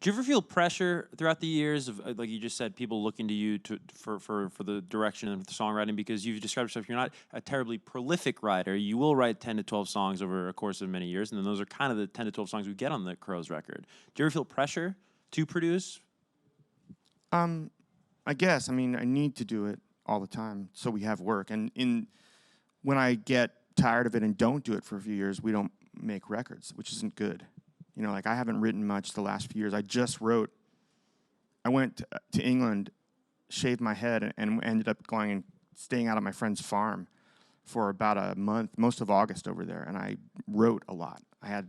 Do you ever feel pressure throughout the years of, like you just said, people looking to you for the direction of the songwriting? Because you've described yourself, you're not a terribly prolific writer. You will write 10 to 12 songs over a course of many years, and then those are kind of the 10 to 12 songs we get on the Crows record. Do you ever feel pressure to produce? I guess. I mean, I need to do it all the time, so we have work. And when I get tired of it and don't do it for a few years, we don't make records, which isn't good. You know, like I haven't written much the last few years. I went to England, shaved my head, and ended up going and staying out at my friend's farm for about a month, most of August over there, and I wrote a lot. I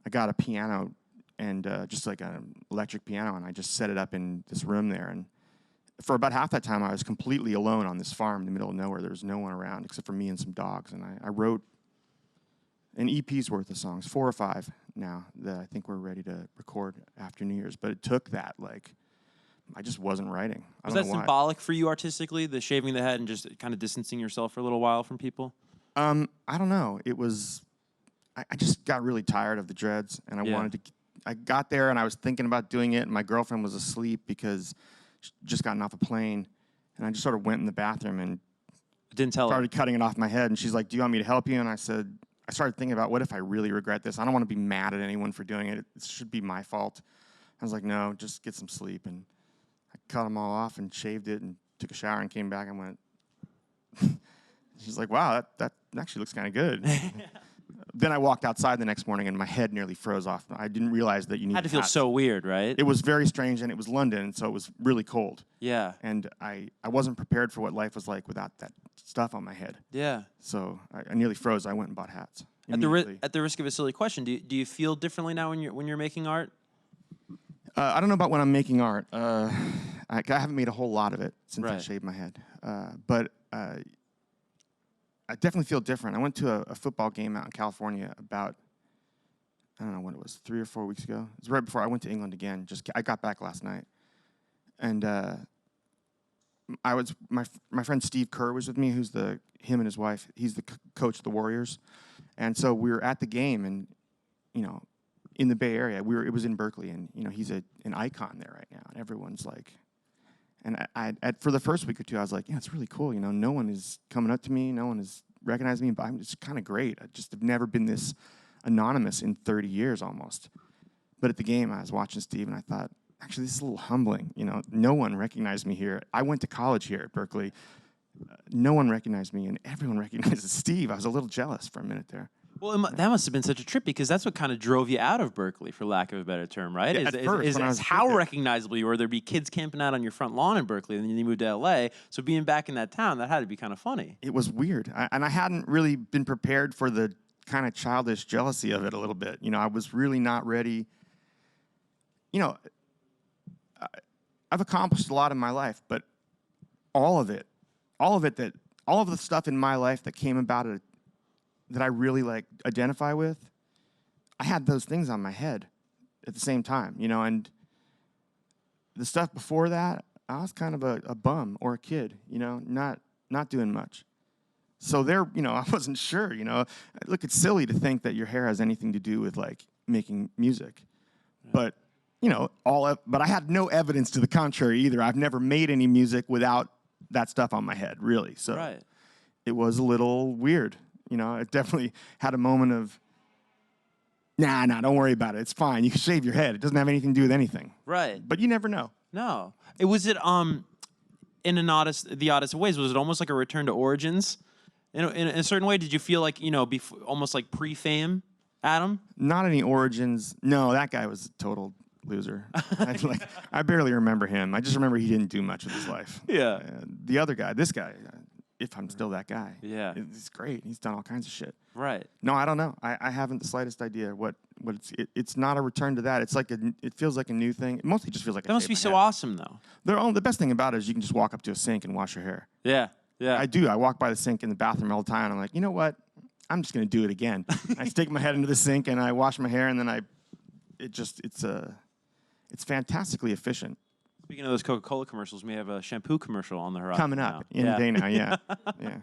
got a piano and just like an electric piano, and I just set it up in this room there. And for about half that time, I was completely alone on this farm in the middle of nowhere. There was no one around except for me and some dogs, and I wrote an EP's worth of songs, 4 or 5 now, that I think we're ready to record after New Year's. But it took that, like, I just wasn't writing. Was that symbolic for you artistically, the shaving the head and just kind of distancing yourself for a little while from people? I don't know. It was, I just got really tired of the dreads, and I got there, and I was thinking about doing it, and my girlfriend was asleep because she'd just gotten off a plane, and I just sort of went in the bathroom and started cutting it off my head, and she's like, do you want me to help you? And I started thinking about, what if I really regret this? I don't want to be mad at anyone for doing it. It should be my fault. I was like, no, just get some sleep. And I cut them all off and shaved it and took a shower and came back and went, she's like, wow, that actually looks kind of good. Then I walked outside the next morning and my head nearly froze off. I didn't realize that you need had to feel so weird, right? It was very strange, and it was London, so it was really cold. Yeah. And I wasn't prepared for what life was like without that stuff on my head. Yeah. So I nearly froze. I went and bought hats. At the risk of a silly question, do you feel differently now when you're making art? I don't know about when I'm making art. I haven't made a whole lot of it since I shaved my head. But I definitely feel different. I went to a football game out in California about, I don't know when it was, 3 or 4 weeks ago. It was right before I went to England again. I got back last night. And my friend Steve Kerr was with me, him and his wife, he's the coach of the Warriors. And so we were at the game, and, you know, in the Bay Area, it was in Berkeley, and, you know, he's an icon there right now. And everyone's like, and for the first week or two, I was like, yeah, it's really cool. You know, no one is coming up to me. No one is recognizing me, but it's kind of great. I just have never been this anonymous in 30 years almost. But at the game, I was watching Steve, and I thought, actually, this is a little humbling. You know, no one recognized me here. I went to college here at Berkeley. No one recognized me, and everyone recognizes Steve. I was a little jealous for a minute there. Well, that must have been such a trip, because that's what kind of drove you out of Berkeley, for lack of a better term, right? Yeah, is how recognizable you were. There'd be kids camping out on your front lawn in Berkeley, and then you moved to LA. So being back in that town, that had to be kind of funny. It was weird, and I hadn't really been prepared for the kind of childish jealousy of it a little bit. You know, I was really not ready. You know, I've accomplished a lot in my life, but all of the stuff in my life that came about it, that I really like identify with, I had those things on my head at the same time, you know, and the stuff before that, I was kind of a bum or a kid, you know, not doing much. So you know, I wasn't sure, you know. Look, it's silly to think that your hair has anything to do with like making music, but you know, but I had no evidence to the contrary either. I've never made any music without that stuff on my head, really. So it was a little weird. You know, it definitely had a moment of, nah, don't worry about it. It's fine. You can shave your head. It doesn't have anything to do with anything. Right. But you never know. No. In the oddest of ways, was it almost like a return to origins? In a certain way, did you feel like, you know, almost like pre-fame, Adam? Not any origins. No, that guy was a total loser. I barely remember him. I just remember he didn't do much with his life. Yeah. The other guy, this guy, if I'm still that guy. Yeah. He's great. He's done all kinds of shit. Right. No, I don't know. I haven't the slightest idea what it's not a return to that. It's like it feels like a new thing. It mostly just feels like that must be so awesome, though. The best thing about it is you can just walk up to a sink and wash your hair. Yeah. Yeah. I do. I walk by the sink in the bathroom all the time, and I'm like, you know what? I'm just gonna do it again. I stick my head into the sink and I wash my hair, and then it's fantastically efficient. Speaking of those Coca-Cola commercials, we have a shampoo commercial on the horizon. Coming up any day now, yeah. Yeah.